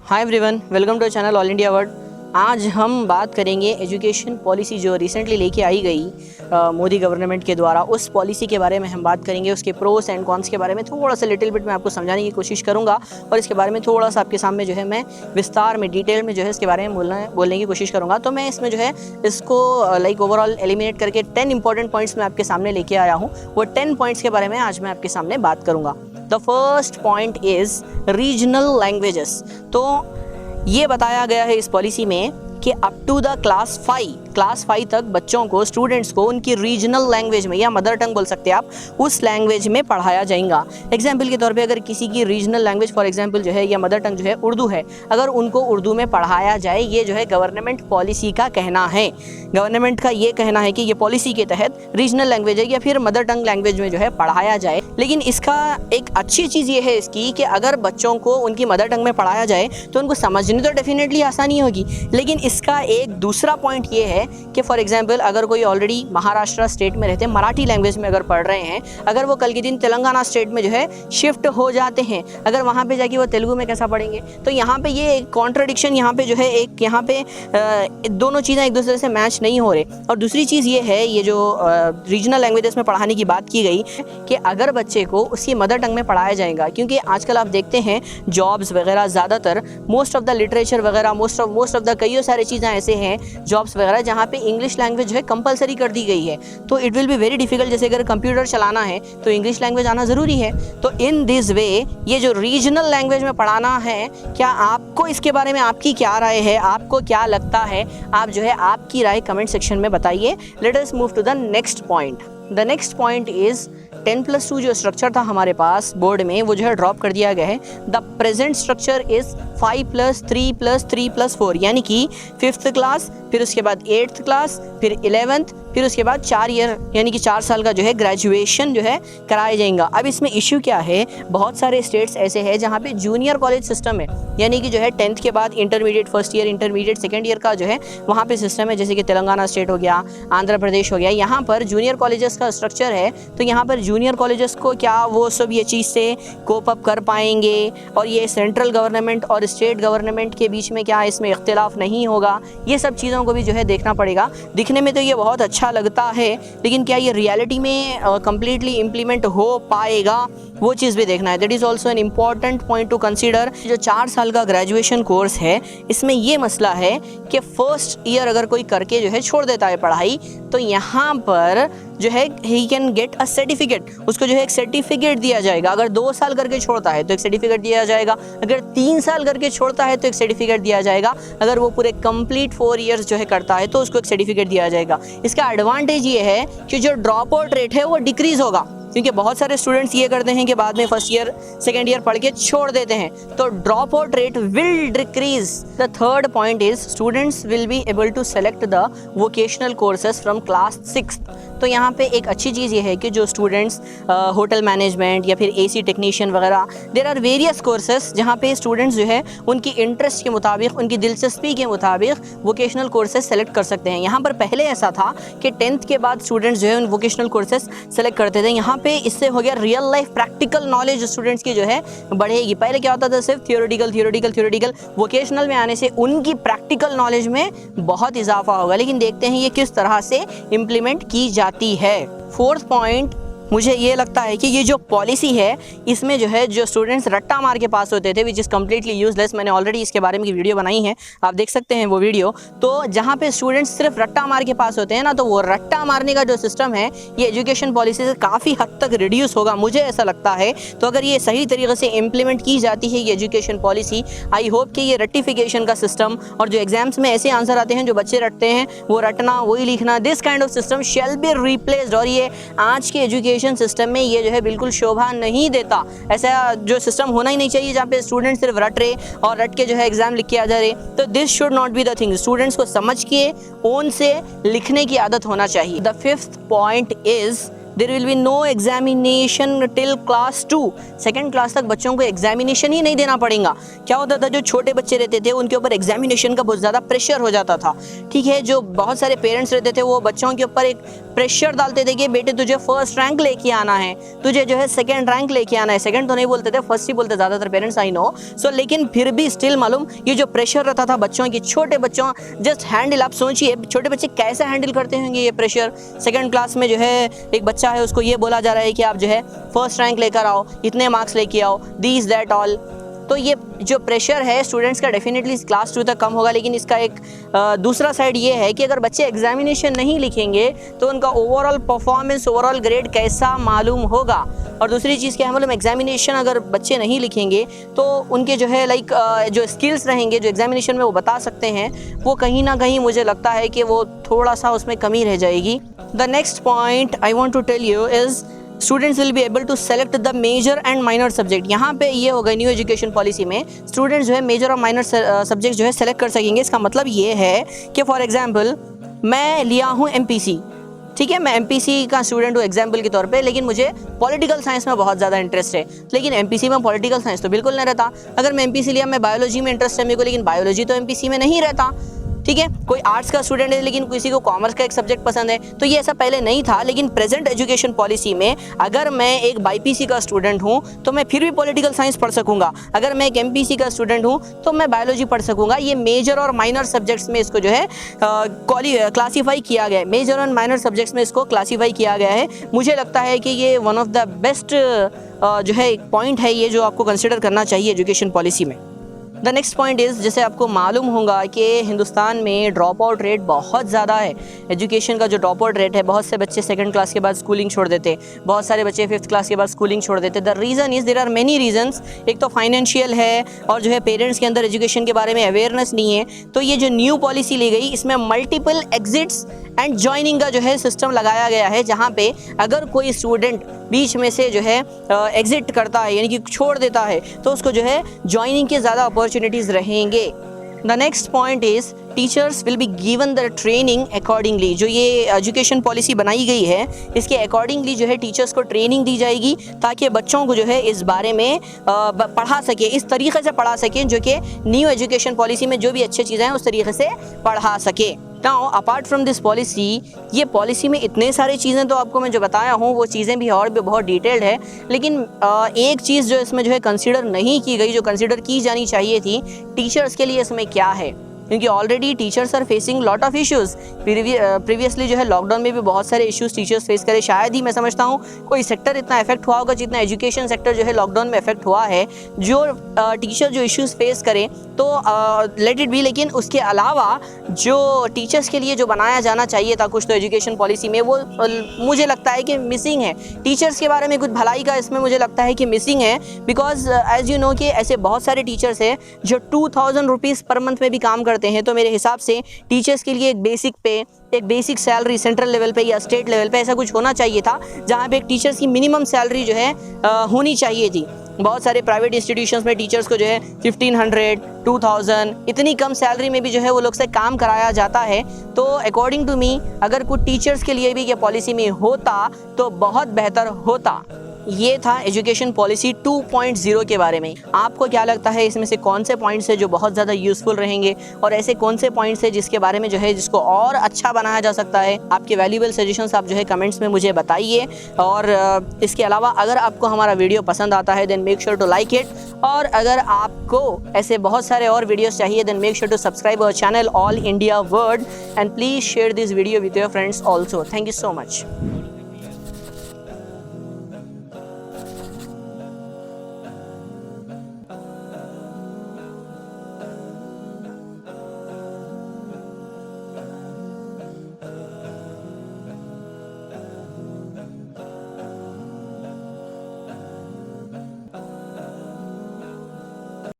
Hi everyone, welcome to channel all India word. आज हम बात करेंगे एजुकेशन पॉलिसी जो रिसेंटली लेके आई गई मोदी गवर्नमेंट के द्वारा। उस पॉलिसी के बारे में हम बात करेंगे, उसके प्रोस एंड कॉन्स के बारे में थोड़ा सा लिटिल बिट मैं आपको समझाने की कोशिश करूंगा और इसके बारे में थोड़ा सा आपके सामने जो है मैं विस्तार में डिटेल में जो है इसके बारे में बोलने की कोशिश करूँगा। तो मैं इसमें जो है इसको ओवरऑल एलिमिनेट करके 10 इंपॉर्टेंट पॉइंट्स मैं आपके सामने लेके आया हूँ। वो 10 पॉइंट्स के बारे में आज मैं आपके सामने बात करूँगा। The first point is regional languages. तो ये बताया गया है इस पॉलिसी में कि अप टू द क्लास 5 तक बच्चों को, स्टूडेंट्स को उनकी रीजनल लैंग्वेज में या मदर टंग बोल सकते हैं आप, उस लैंग्वेज में पढ़ाया जाएगा। एग्जाम्पल के तौर पे अगर किसी की रीजनल लैंग्वेज फॉर एग्जाम्पल जो है या मदर टंग जो है उर्दू है, अगर उनको उर्दू में पढ़ाया जाए, ये जो है गवर्नमेंट पॉलिसी का कहना है। गवर्नमेंट का ये कहना है कि ये पॉलिसी के तहत रीजनल लैंग्वेज है या फिर मदर टंग लैंग्वेज में जो है पढ़ाया जाए। लेकिन इसका एक अच्छी चीज़ ये है इसकी कि अगर बच्चों को उनकी मदर टंग में पढ़ाया जाए तो उनको समझने तो डेफिनेटली आसानी होगी। लेकिन इसका एक दूसरा पॉइंट ये है कि फॉर एग्जांपल अगर कोई ऑलरेडी महाराष्ट्र स्टेट में रहते हैं, मराठी लैंग्वेज में अगर पढ़ रहे हैं, अगर वो कल के दिन तेलंगाना स्टेट में जो है शिफ्ट हो जाते हैं, अगर वहाँ पे जाके वो तेलुगु में कैसा पढ़ेंगे? तो यहाँ पे ये कॉन्ट्रडिक्शन यहाँ पे जो है एक यहाँ पे दोनों चीज़ें एक दूसरे से मैच नहीं हो रहे। और दूसरी चीज़ ये है, ये जो रीजनल लैंग्वेजेस में पढ़ाने की बात की गई कि अगर बच्चे को उसकी मदर टंग में पढ़ाया जाएगा, क्योंकि आजकल आप देखते हैं जॉब्स वगैरह ज़्यादातर मोस्ट ऑफ द लिटरेचर वगैरह मोस्ट ऑफ द कई सारी चीज़ें ऐसे हैं जॉब्स वगैरह जहाँ पे इंग्लिश लैंग्वेज जो है कंपलसरी कर दी गई है। तो it will be very difficult, जैसे अगर कंप्यूटर चलाना है तो इंग्लिश लैंग्वेज आना ज़रूरी है। तो इन दिस वे ये जो रीजनल लैंग्वेज में पढ़ाना है, क्या आपको इसके बारे में आपकी क्या राय है, आपको क्या लगता है? आप जो है आपकी राय कमेंट सेक्शन में बताइए। Let us move to the next point. The next point is 10+2 जो स्ट्रक्चर था हमारे पास बोर्ड में, वो जो है ड्रॉप कर दिया गया है। द प्रेजेंट स्ट्रक्चर इज़ 5+3+3+4, यानी कि 5th क्लास, फिर उसके बाद 8th क्लास, फिर 11th, फिर उसके बाद 4 ईयर यानी कि 4 साल का जो है ग्रेजुएशन जो है कराया जाएगा। अब इसमें इश्यू क्या है, बहुत सारे स्टेट्स ऐसे हैं जहाँ पे जूनियर कॉलेज सिस्टम है, यानी कि जो है 10th के बाद intermediate first year, intermediate second year का जो है वहाँ पे सिस्टम है। जैसे कि तेलंगाना स्टेट हो गया, आंध्र प्रदेश हो गया, यहाँ पर जूनियर कॉलेजेस का स्ट्रक्चर है। तो यहाँ पर जूनियर कॉलेजेस को क्या वो सब ये चीज़ से कोप अप कर पाएंगे, और ये सेंट्रल गवर्नमेंट और स्टेट गवर्नमेंट के बीच में क्या इसमें इख्तिलाफ नहीं होगा? ये सब चीज़ों को भी जो है देखना पड़ेगा। दिखने में तो ये बहुत अच्छा लगता है, लेकिन क्या ये रियलिटी में कंप्लीटली इम्प्लीमेंट हो पाएगा, वो चीज़ भी देखना है। That is also an important point two consider. जो 4 साल का ग्रेजुएशन कोर्स है, इसमें ये मसला है कि फर्स्ट ईयर अगर कोई करके जो है छोड़ देता है पढ़ाई, तो यहाँ पर जो है he can get a certificate, उसको जो है एक सर्टिफिकेट दिया जाएगा। अगर 2 साल करके छोड़ता है तो एक सर्टिफिकेट दिया जाएगा, अगर 3 साल करके छोड़ता है तो एक सर्टिफिकेट दिया जाएगा, अगर वो पूरे कंप्लीट 4 ईयर्स जो है करता है तो उसको एक सर्टिफिकेट दिया जाएगा। इसका एडवांटेज ये है कि जो ड्रॉप आउट रेट है वो डिक्रीज होगा, क्योंकि बहुत सारे स्टूडेंट्स ये करते हैं कि बाद में फर्स्ट ईयर सेकेंड ईयर पढ़ के छोड़ देते हैं, तो drop out rate will decrease. The third point is students will be able to select the vocational courses from class 6th। तो यहाँ पे एक अच्छी चीज़ ये है कि जो स्टूडेंट्स होटल मैनेजमेंट या फिर AC टेक्नीशियन वगैरह, देयर आर वेरियस कोर्सेज जहाँ पे स्टूडेंट्स जो है उनकी इंटरेस्ट के मुताबिक, उनकी दिलचस्पी के मुताबिक वोकेशनल कोर्सेज सेलेक्ट कर सकते हैं। यहाँ पर पहले ऐसा था कि 10th के बाद स्टूडेंट्स जो है उन वोकेशनल कोर्सेज सेलेक्ट करते थे। यहाँ पे इससे हो गया real life practical knowledge students की जो है बढ़ेगी। पहले क्या होता था, सिर्फ थियोरेटिकल। वोकेशनल में आने से उनकी प्रैक्टिकल नॉलेज में बहुत इजाफा होगा। लेकिन देखते हैं ये किस तरह से इम्प्लीमेंट की जाती है। 4th पॉइंट, मुझे ये लगता है कि ये जो पॉलिसी है इसमें जो है जो स्टूडेंट्स रट्टा मार के पास होते थे, विच इज़ कम्प्लीटली यूजलेस। मैंने ऑलरेडी इसके बारे में वीडियो बनाई है, आप देख सकते हैं वो वीडियो। तो जहाँ पे स्टूडेंट्स सिर्फ रट्टा मार के पास होते हैं ना, तो वो रट्टा मारने का जो सिस्टम है ये एजुकेशन पॉलिसी से काफ़ी हद तक रिड्यूस होगा, मुझे ऐसा लगता है। तो अगर ये सही तरीके से इम्प्लीमेंट की जाती है ये एजुकेशन पॉलिसी, आई होप कि ये रट्टिफिकेशन का सिस्टम और जो एग्जाम्स में ऐसे आंसर आते हैं जो बच्चे रटते हैं, वो रटना वही लिखना, this kind of system shall be replaced. और ये आज के एजुकेशन सिस्टम में ये जो है बिल्कुल शोभा नहीं देता। ऐसा जो सिस्टम होना ही नहीं चाहिए जहाँ पे स्टूडेंट सिर्फ रट रहे और रट के जो है एग्जाम लिख के आ जा रहे। तो this should not be the thing. Students को समझ के ओन से लिखने की आदत होना चाहिए। The 5th point is there will be no examination till class 2। Second class तक बच्चों को एग्जामिनेशन ही नहीं देना पड़ेगा। क्या होता था, जो छोटे बच्चे रहते थे उनके ऊपर एग्जामिनेशन का बहुत ज़्यादा प्रेशर हो जाता था, ठीक है। जो बहुत सारे पेरेंट्स रहते थे वो बच्चों के ऊपर एक प्रेशर डालते थे कि बेटे तुझे फर्स्ट रैंक लेके आना है, तुझे जो है सेकंड रैंक लेके आना है। सेकंड तो नहीं बोलते थे, फर्स्ट ही बोलते ज़्यादातर पेरेंट्स, आई नो। सो लेकिन फिर भी स्टिल मालूम ये जो प्रेशर रहता था बच्चों की, छोटे बच्चों जस्ट हैंडल, आप सोचिए छोटे बच्चे कैसे हैंडल करते होंगे ये प्रेशर। सेकंड क्लास में जो है एक बच्चा है उसको ये बोला जा रहा है कि आप जो है फर्स्ट रैंक लेकर आओ, इतने मार्क्स लेके आओ, दिस दैट ऑल। तो ये जो प्रेशर है स्टूडेंट्स का डेफिनेटली क्लास 2 तक कम होगा। लेकिन इसका एक दूसरा साइड ये है कि अगर बच्चे एग्जामिनेशन नहीं लिखेंगे तो उनका ओवरऑल परफॉर्मेंस, ओवरऑल ग्रेड कैसा मालूम होगा। और दूसरी चीज़ क्या है मालूम, एग्जामिनेशन अगर बच्चे नहीं लिखेंगे तो उनके जो है लाइक जो स्किल्स रहेंगे जो एग्जामिनेशन में वो बता सकते हैं, वो कहीं ना कहीं मुझे लगता है कि वो थोड़ा सा उसमें कमी रह जाएगी। The next point I want to tell you is students will be able to select the major and minor subject. यहाँ पे ये होगा न्यू एजुकेशन पॉलिसी में स्टूडेंट्स जो है मेजर और माइनर सब्जेक्ट जो है सेलेक्ट कर सकेंगे। इसका मतलब ये है कि फॉर एग्जांपल मैं लिया हूँ एमपीसी, ठीक है, मैं एमपीसी का स्टूडेंट हूँ एग्जाम्पल के तौर पे, लेकिन मुझे पॉलिटिकल साइंस में बहुत ज़्यादा इंटरेस्ट है। लेकिन एमपीसी में पॉलिटिकल साइंस तो बिल्कुल नहीं रहता। अगर मैं एमपीसी लिया, मैं बायोलॉजी में इंटरेस्ट है मेरे को, लेकिन बायोलॉजी तो एमपीसी में नहीं रहता, ठीक है। कोई आर्ट्स का स्टूडेंट है लेकिन किसी को कॉमर्स का एक सब्जेक्ट पसंद है, तो ये ऐसा पहले नहीं था। लेकिन प्रेजेंट एजुकेशन पॉलिसी में अगर मैं एक बाईपीसी का स्टूडेंट हूँ तो मैं फिर भी पॉलिटिकल साइंस पढ़ सकूंगा, अगर मैं एक एमपीसी का स्टूडेंट हूँ तो मैं बायोलॉजी पढ़ सकूंगा। ये मेजर और माइनर सब्जेक्ट्स में इसको जो है क्लासीफाई किया गया है, मेजर और माइनर सब्जेक्ट्स में इसको क्लासीफाई किया गया है। मुझे लगता है कि ये वन ऑफ द बेस्ट जो है एक पॉइंट है ये, जो आपको कंसिडर करना चाहिए एजुकेशन पॉलिसी में। द नेक्स्ट पॉइंट इज़, जैसे आपको मालूम होगा कि हिंदुस्तान में ड्रॉप आउट रेट बहुत ज़्यादा है। एजुकेशन का जो ड्रॉप आउट रेट है, बहुत से बच्चे सेकंड क्लास के बाद स्कूलिंग छोड़ देते, बहुत सारे बच्चे फिफ्थ क्लास के बाद स्कूलिंग छोड़ देते। The reason is, there are many reasons. एक तो फाइनेंशियल है, और जो है पेरेंट्स के अंदर एजुकेशन के बारे में अवेयरनेस नहीं है। तो ये जो न्यू पॉलिसी ली गई इसमें मल्टीपल एग्जिट्स एंड ज्वाइनिंग का जो है सिस्टम लगाया गया है, जहाँ पे अगर कोई स्टूडेंट बीच में से जो है एग्जिट करता है यानी कि छोड़ देता है तो उसको जो है ज्वाइनिंग के ज़्यादा अपॉर्चुनिटीज़ रहेंगे। The next point is teachers will be given the training accordingly. जो ये एजुकेशन पॉलिसी बनाई गई है इसके अकॉर्डिंगली जो है टीचर्स को ट्रेनिंग दी जाएगी, ताकि बच्चों को जो है इस बारे में पढ़ा सके, इस तरीके से पढ़ा सकें जो कि न्यू एजुकेशन पॉलिसी में जो भी अच्छी चीज़ें हैं उस तरीके से पढ़ा सके। Now apart from this policy, ये पॉलिसी में इतने सारी चीज़ें तो आपको मैं जो बताया हूँ वो चीज़ें भी और भी बहुत डिटेल्ड है, लेकिन एक चीज़ जो इसमें जो है कंसीडर नहीं की गई, जो कंसीडर की जानी चाहिए थी, टीचर्स के लिए इसमें क्या है। क्योंकि already teachers are facing lot of issues. Previously जो है लॉकडाउन में भी बहुत सारे इश्यूज़ टीचर्स फेस करे। शायद ही मैं समझता हूँ कोई सेक्टर इतना इफेक्ट हुआ होगा जितना एजुकेशन सेक्टर जो है लॉकडाउन में इफेक्ट हुआ है। जो टीचर जो इश्यूज़ फेस करें तो लेट इट बी, लेकिन उसके अलावा जो टीचर्स के लिए जो बनाया जाना चाहिए था कुछ तो एजुकेशन पॉलिसी में, वो मुझे लगता है कि मिसिंग है। टीचर्स के बारे में कुछ भलाई का इसमें मुझे लगता है कि मिसिंग है, बिकॉज एज यू नो कि ऐसे बहुत सारे टीचर्स हैं जो 2000 रुपीज़ पर मंथ में भी काम करते हैं। तो मेरे हिसाब से टीचर्स के लिए एक बेसिक पे, एक बेसिक सैलरी सेंट्रल लेवल पे या स्टेट लेवल पे ऐसा कुछ होना चाहिए था, जहाँ पे एक टीचर्स की मिनिमम सैलरी जो है होनी चाहिए थी। बहुत सारे प्राइवेट इंस्टीट्यूशंस में टीचर्स को जो है 1500, 2000 इतनी कम सैलरी में भी जो है वो लोग से काम कराया जाता है। तो अकॉर्डिंग टू मी अगर कुछ टीचर्स के लिए भी ये पॉलिसी में होता तो बहुत बेहतर होता। ये था एजुकेशन पॉलिसी 2.0 के बारे में। आपको क्या लगता है इसमें से कौन से पॉइंट्स है जो बहुत ज़्यादा यूज़फुल रहेंगे, और ऐसे कौन से पॉइंट्स है जिसके बारे में जो है जिसको और अच्छा बनाया जा सकता है? आपके वैल्यूएबल सजेशंस आप जो है कमेंट्स में मुझे बताइए। और इसके अलावा अगर आपको हमारा वीडियो पसंद आता है then make sure to like it, और अगर आपको ऐसे बहुत सारे और वीडियोस चाहिए then make sure to subscribe our channel all India word, and please share this video with your friends also. Thank you so much.